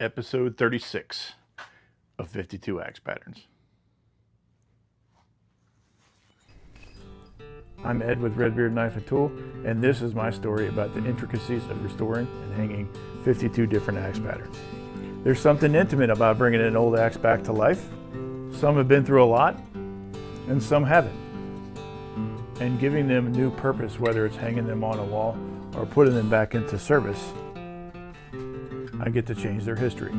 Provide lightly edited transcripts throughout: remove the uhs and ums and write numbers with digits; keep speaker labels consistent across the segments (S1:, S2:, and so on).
S1: Episode 36 of 52 Axe Patterns. I'm Ed with Redbeard Knife and Tool, and this is my story about the intricacies of restoring and hanging 52 different axe patterns. There's something intimate about bringing an old axe back to life. Some have been through a lot, and some haven't. And giving them new purpose, whether it's hanging them on a wall or putting them back into service, I get to change their history.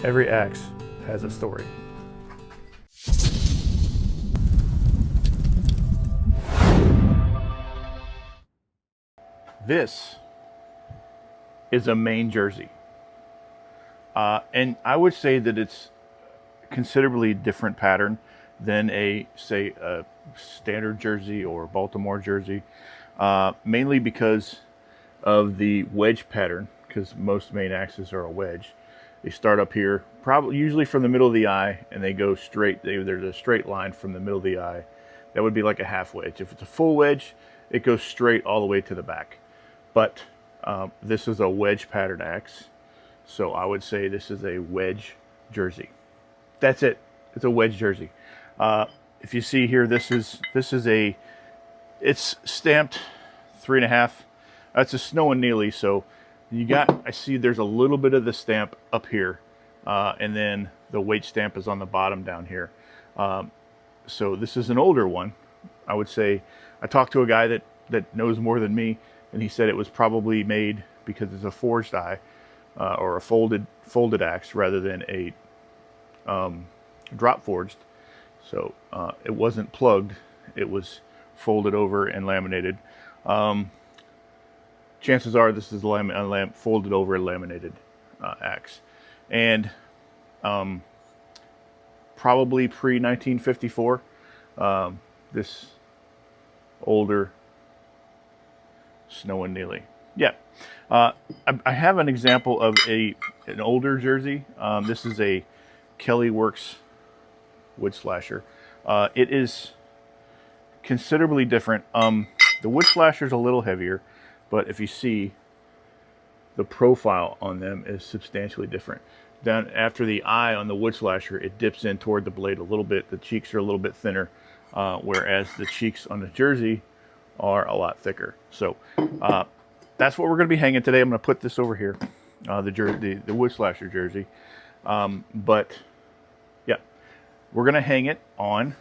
S1: Every axe has a story. This is a Maine Jersey. And I would say that it's considerably different pattern than a standard Jersey or Baltimore Jersey, mainly because of the wedge pattern, because most Maine axes are a wedge. They start up here, probably usually from the middle of the eye, and they go straight. There's a straight line from the middle of the eye. That would be like a half wedge. If it's a full wedge, it goes straight all the way to the back. But this is a wedge pattern axe, so I would say this is a wedge Jersey. That's it. It's a wedge Jersey. If you see here, it's stamped 3.5. That's a Snow Nealley, so I see there's a little bit of the stamp up here, and then the weight stamp is on the bottom down here. So this is an older one. I would say, I talked to a guy that knows more than me, and he said it was probably made because it's a forged eye, or a folded axe rather than a drop forged. So it wasn't plugged, it was folded over and laminated. Chances are this is a folded over laminated axe, and probably pre-1954. This older Snow Nealley. Yeah, I have an example of an older Jersey. This is a Kelly Works wood slasher. It is considerably different. The wood slasher is a little heavier, but if you see, the profile on them is substantially different. Down after the eye on the wood slasher, it dips in toward the blade a little bit. The cheeks are a little bit thinner, whereas the cheeks on the Jersey are a lot thicker. So that's what we're going to be hanging today. I'm going to put this over here, the wood slasher Jersey. But yeah, we're going to hang it on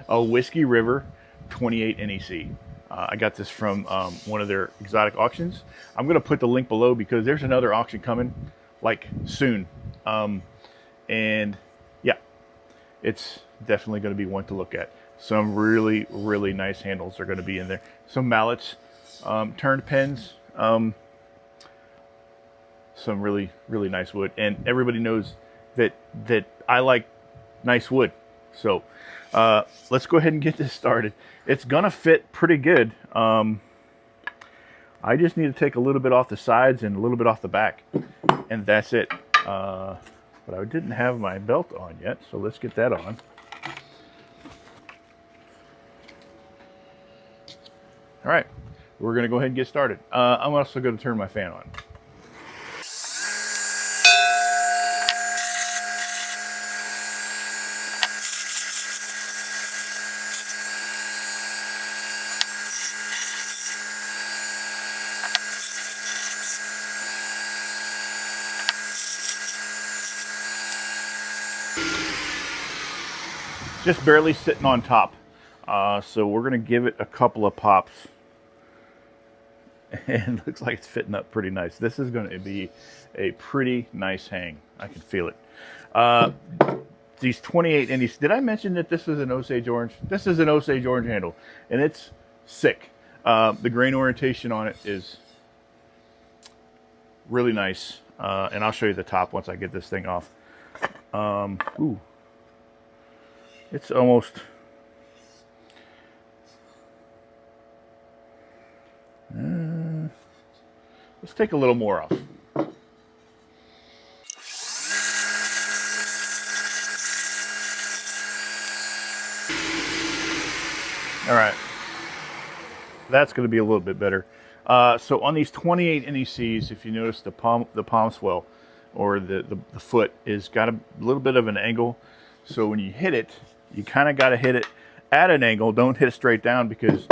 S1: a Whiskey River 28 NEC. I got this from one of their exotic auctions. I'm going to put the link below because there's another auction coming like soon. And yeah, it's definitely going to be one to look at. Some really, really nice handles are going to be in there. Some mallets, turned pins, some really, really nice wood. And everybody knows that I like nice wood. So let's go ahead and get this started. It's gonna fit pretty good. I just need to take a little bit off the sides and a little bit off the back, and that's it. But I didn't have my belt on yet, so let's get that on. All right, we're gonna go ahead and get started. I'm also gonna turn my fan on. Just barely sitting on top, so we're gonna give it a couple of pops, and it looks like it's fitting up pretty nice. This is going to be a pretty nice hang. I can feel it. These 28 indies. Did I mention that this is an Osage orange? This is an Osage orange handle, and it's sick. The grain orientation on it is really nice, and I'll show you the top once I get this thing off. Ooh. It's almost, let's take a little more off. All right, that's going to be a little bit better. So on these 28 NECs, if you notice the palm swell or the foot is got a little bit of an angle. So when you hit it, you kind of got to hit it at an angle. Don't hit it straight down, because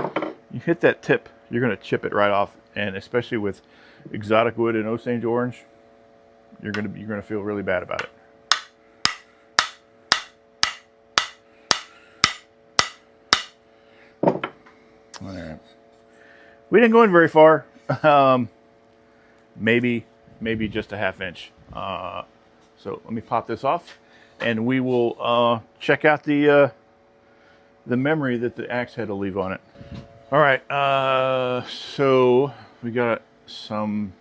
S1: you hit that tip, you're going to chip it right off. And especially with exotic wood and Osage orange, you're going to feel really bad about it. All right. We didn't go in very far. Maybe just a ½ inch. So let me pop this off, and we will check out the memory that the axe head will leave on it. All right. So we got some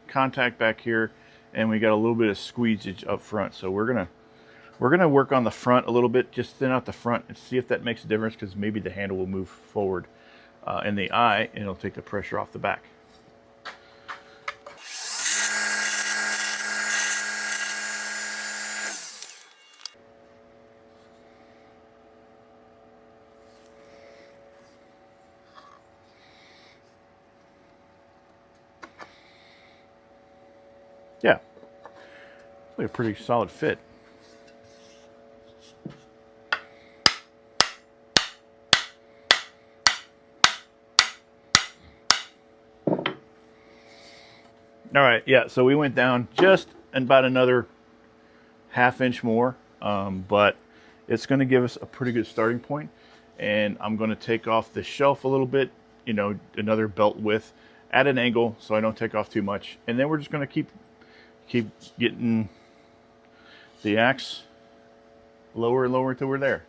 S1: contact back here, and we got a little bit of squeezage up front. So we're gonna work on the front a little bit, just thin out the front, and see if that makes a difference, because maybe the handle will move forward in the eye, and it'll take the pressure off the back. Yeah, it's like a pretty solid fit. All right, yeah, so we went down just about another ½ inch more, but it's going to give us a pretty good starting point. And I'm going to take off the shelf a little bit, you know, another belt width at an angle, so I don't take off too much. And then we're just going to keep getting the axe lower and lower until we're there.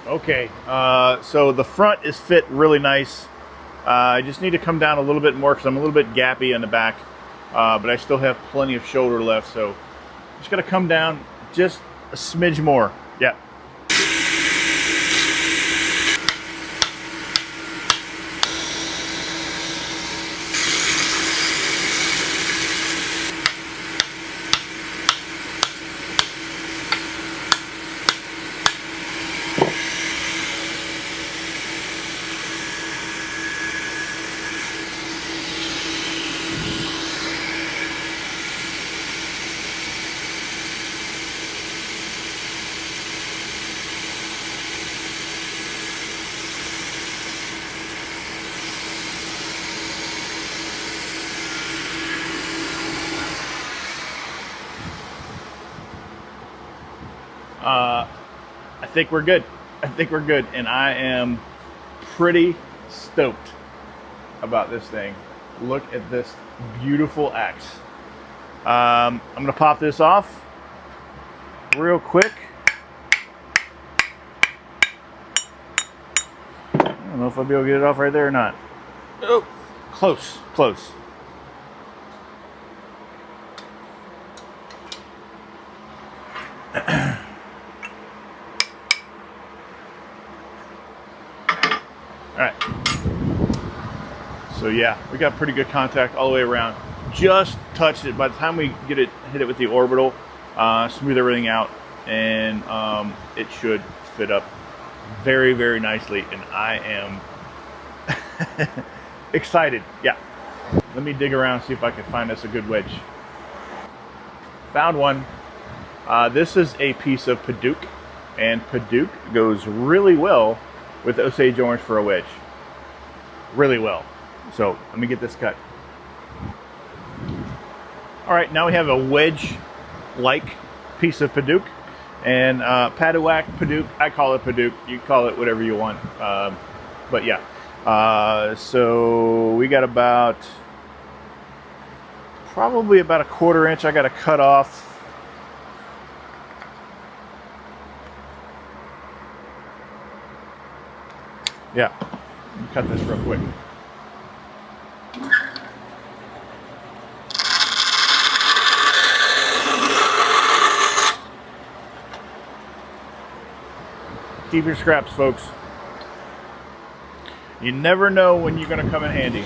S1: Okay, so the front is fit really nice. I just need to come down a little bit more because I'm a little bit gappy on the back, but I still have plenty of shoulder left, so I'm just gonna come down just a smidge more. Yeah. I think we're good. I think we're good, and I am pretty stoked about this thing. Look at this beautiful axe. I'm going to pop this off real quick. I don't know if I'll be able to get it off right there or not. Oh, close, close. All right. So yeah, we got pretty good contact all the way around. Just touched it. By the time we hit it with the orbital, smooth everything out, and it should fit up very, very nicely. And I am excited. Yeah. Let me dig around, see if I can find us a good wedge. Found one. This is a piece of Padauk, and Padauk goes really well with Osage orange for a wedge. Really well. So let me get this cut. All right, now we have a wedge-like piece of Padauk, and Padauk, I call it Padauk. You call it whatever you want, but yeah. So we got probably about a 1/4 inch. I got to cut off. Yeah, let me cut this real quick. Keep your scraps, folks. You never know when you're going to come in handy.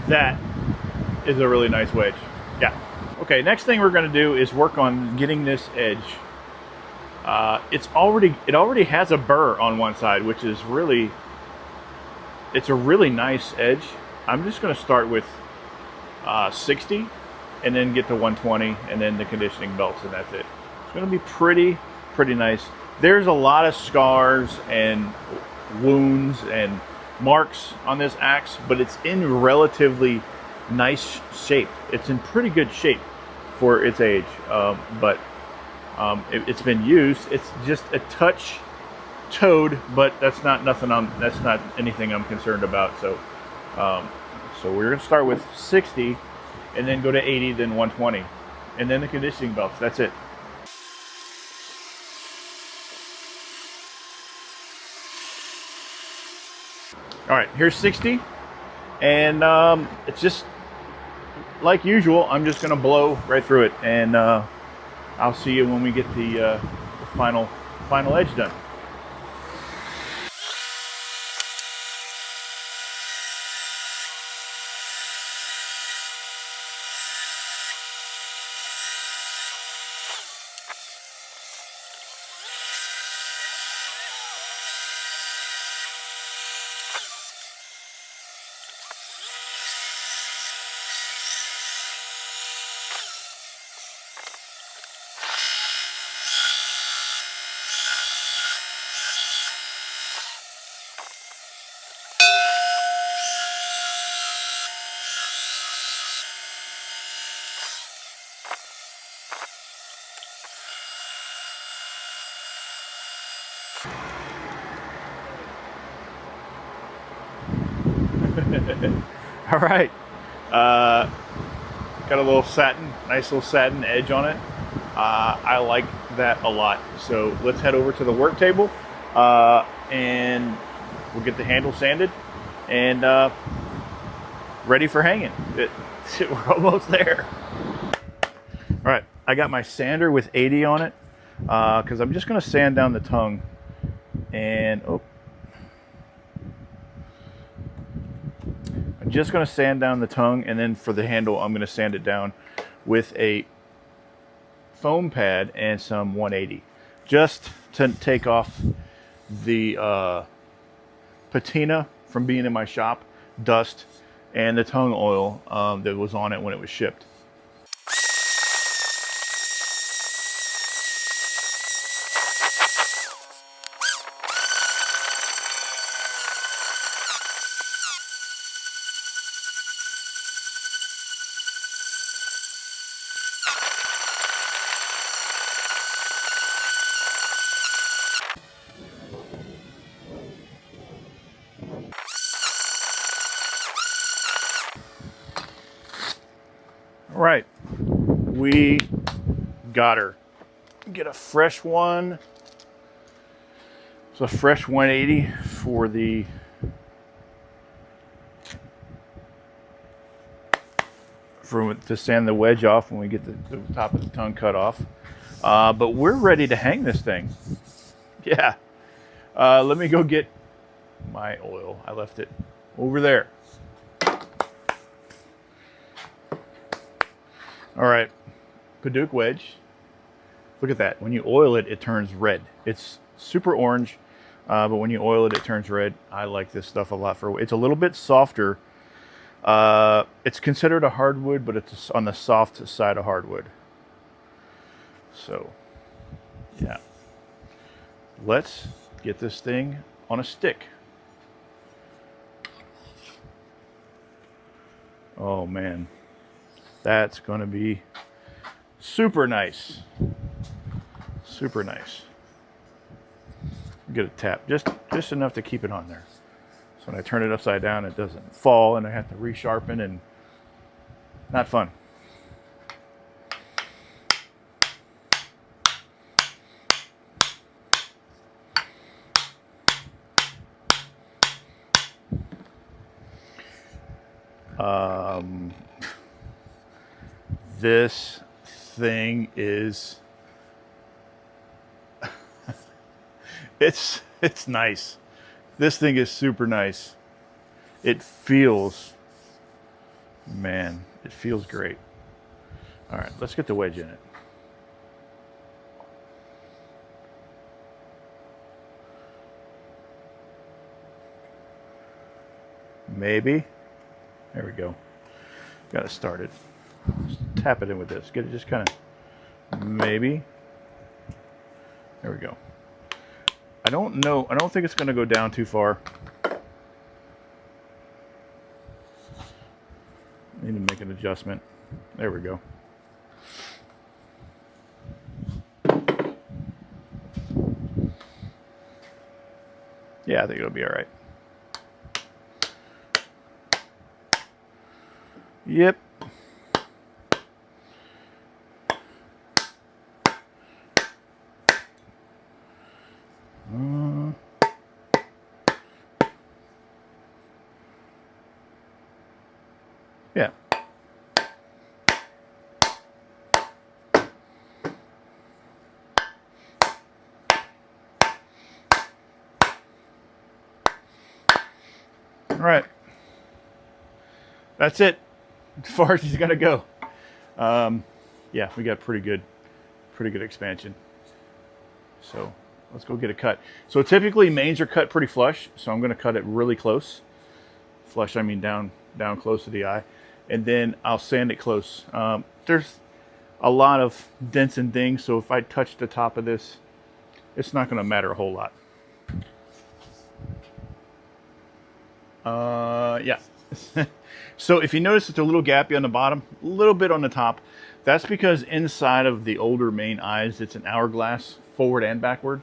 S1: That is a really nice wedge. Yeah. Okay, next thing we're going to do is work on getting this edge. It already has a burr on one side, which is it's a really nice edge. I'm just going to start with 60 and then get to 120 and then the conditioning belts, and that's it. It's going to be pretty nice. There's a lot of scars and wounds and marks on this axe, but it's in relatively nice shape. It's in pretty good shape for its age, but it's been used. It's just a touch toed, but that's not anything I'm concerned about. So so we're gonna start with 60 and then go to 80, then 120, and then the conditioning belts. That's it. All right, here's 60, and it's just like usual. I'm just gonna blow right through it, and I'll see you when we get the final edge done. All right, got a little nice little satin edge on it. I like that a lot. So let's head over to the work table, and we'll get the handle sanded and ready for hanging. We're almost there. All right, I got my sander with 80 on it because I'm just going to sand down the tongue, and I'm just going to sand down the tongue, and then for the handle, I'm going to sand it down with a foam pad and some 180, just to take off the patina from being in my shop, dust, and the tongue oil that was on it when it was shipped. All right, we got her. Get a fresh one. It's a fresh 180 for the to sand the wedge off when we get the top of the tongue cut off. But we're ready to hang this thing. Yeah. Let me go get my oil. I left it over there. All right, Padauk wedge. Look at that. When you oil it, it turns red. It's super orange, but when you oil it, it turns red. I like this stuff a lot. It's a little bit softer. It's considered a hardwood, but it's on the soft side of hardwood. So, yeah. Let's get this thing on a stick. Oh man. That's going to be super nice. Super nice. Get a tap, just enough to keep it on there. So when I turn it upside down, it doesn't fall and I have to resharpen, and not fun. This thing is it's nice. This thing is super nice. It feels, man, it feels great. All right, let's get the wedge in it. Maybe. There we go. Got it started. Just tap it in with this. Get it just kind of, maybe. There we go. I don't know. I don't think it's going to go down too far. Need to make an adjustment. There we go. Yeah, I think it'll be all right. Yep. Yeah. All right. That's it. As far as he's gonna go. Yeah, we got pretty good expansion. So let's go get a cut. So typically mains are cut pretty flush, so I'm gonna cut it really close. Flush, I mean down close to the eye, and then I'll sand it close. There's a lot of dents and things, so if I touch the top of this, it's not gonna matter a whole lot. Yeah. So if you notice it's a little gappy on the bottom, a little bit on the top, that's because inside of the older Maine eyes, it's an hourglass forward and backward.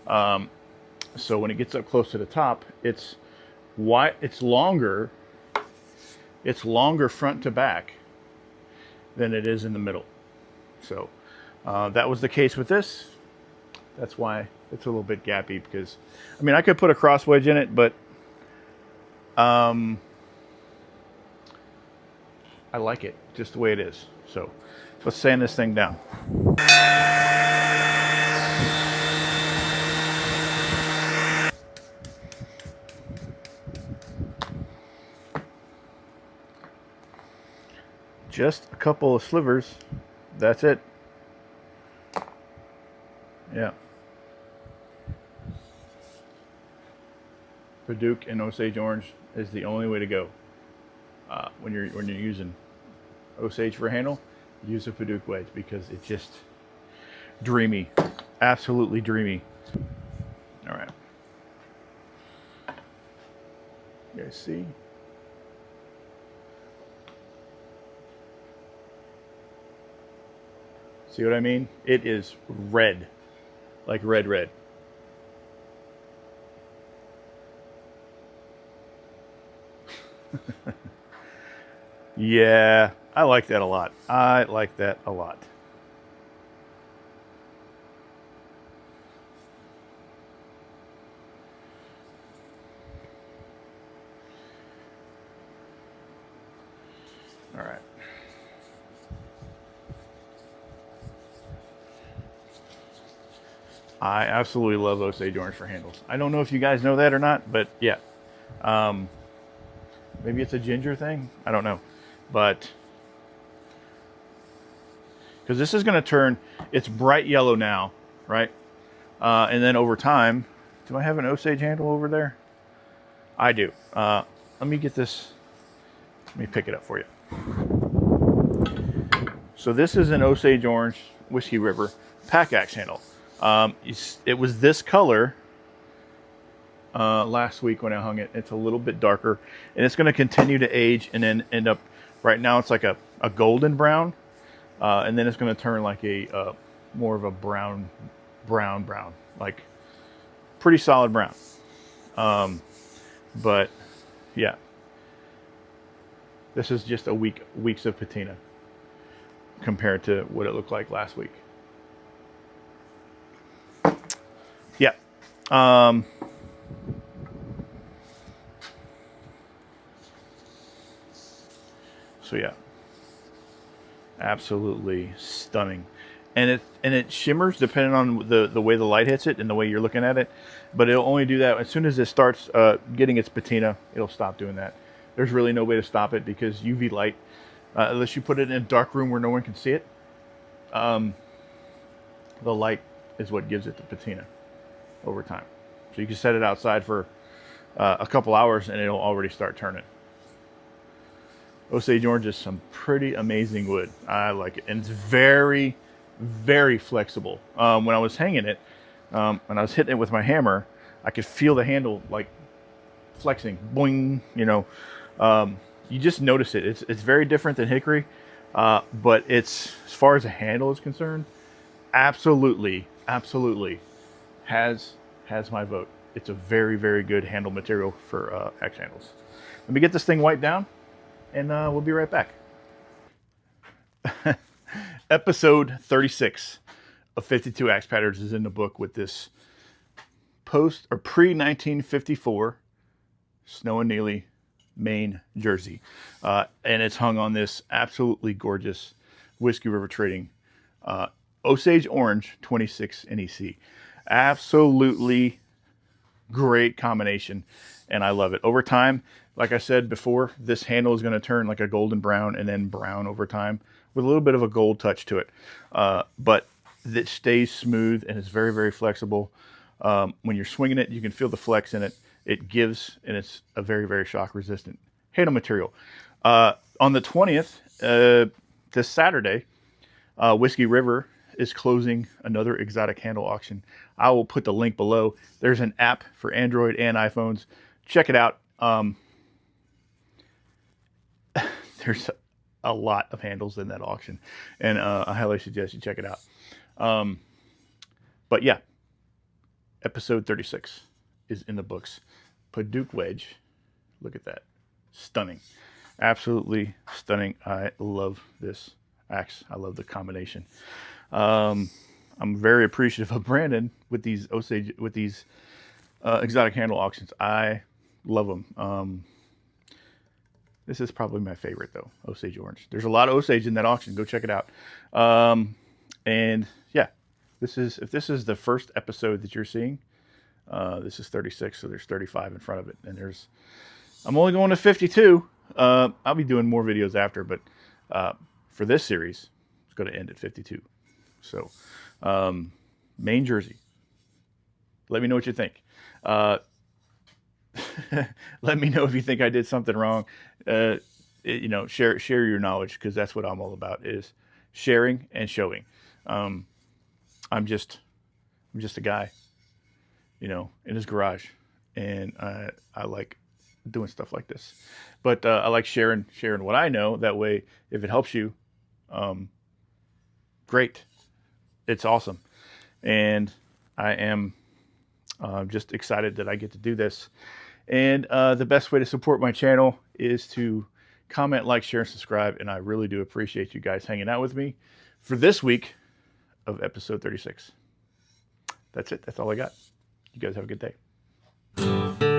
S1: So when it gets up close to the top, it's longer front to back than it is in the middle. So that was the case with this. That's why it's a little bit gappy, because I mean I could put a cross wedge in it, but I like it just the way it is. So let's sand this thing down. Just a couple of slivers. That's it. Yeah. Padauk and Osage orange is the only way to go. when you're using Osage for a handle, use a Padauk wedge because it's just dreamy, absolutely dreamy. All right, you guys see? See what I mean? It is red, like red. Yeah, I like that a lot. I like that a lot. All right. I absolutely love Osage orange for handles. I don't know if you guys know that or not, but yeah. Maybe it's a ginger thing. I don't know. But because this is going to turn, it's bright yellow now, right? And then over time, do I have an Osage handle over there? I do. Let me get this. Let me pick it up for you. So this is an Osage Orange Whiskey River pack axe handle. It was this color last week when I hung it. It's a little bit darker, and it's going to continue to age and then end up. Right now, it's like a golden brown, and then it's going to turn like a more of a brown, like pretty solid brown. But yeah, this is just weeks of patina compared to what it looked like last week. Yeah. So yeah, absolutely stunning, and it shimmers depending on the way the light hits it and the way you're looking at it. But it'll only do that as soon as it starts getting its patina. It'll stop doing that. There's really no way to stop it because UV light, unless you put it in a dark room where no one can see it, the light is what gives it the patina over time. So you can set it outside for a couple hours and it'll already start turning. Osage orange is some pretty amazing wood. I like it, and it's very, very flexible. When I was hanging it, when I was hitting it with my hammer, I could feel the handle like flexing, boing. You know, you just notice it. It's very different than hickory, but it's, as far as the handle is concerned, absolutely has my vote. It's a very, very good handle material for axe handles. Let me get this thing wiped down, and we'll be right back. Episode 36 of 52 Axe Patterns is in the book with this pre-1954 Snow Nealley Maine Jersey. And it's hung on this absolutely gorgeous Whiskey River Trading Osage Orange 26 NEC. Absolutely great combination, and I love it. Over time, like I said before, this handle is going to turn like a golden brown and then brown over time with a little bit of a gold touch to it. But it stays smooth and it's very, very flexible. When you're swinging it, you can feel the flex in it. It gives, and it's a very, very shock resistant handle material. On the 20th, this Saturday, Whiskey River is closing another exotic handle auction. I will put the link below. There's an app for Android and iPhones. Check it out. There's a lot of handles in that auction, and I highly suggest you check it out. But yeah, episode 36 is in the books. Padauk wedge. Look at that. Stunning. Absolutely stunning. I love this axe. I love the combination. I'm very appreciative of Brandon with these Osage, with these exotic handle auctions. I love them. This is probably my favorite though, Osage Orange. There's a lot of Osage in that auction. Go check it out. And yeah, if this is the first episode that you're seeing, this is 36, so there's 35 in front of it, and I'm only going to 52. I'll be doing more videos after, but for this series, it's going to end at 52. So, Maine Jersey. Let me know what you think. Let me know if you think I did something wrong. share your knowledge, because that's what I'm all about, is sharing and showing. I'm just a guy, in his garage, and I like doing stuff like this. But I like sharing what I know. That way, if it helps you, great, it's awesome, and I am just excited that I get to do this. And the best way to support my channel is to comment, like, share, and subscribe. And I really do appreciate you guys hanging out with me for this week of episode 36. That's it. That's all I got. You guys have a good day.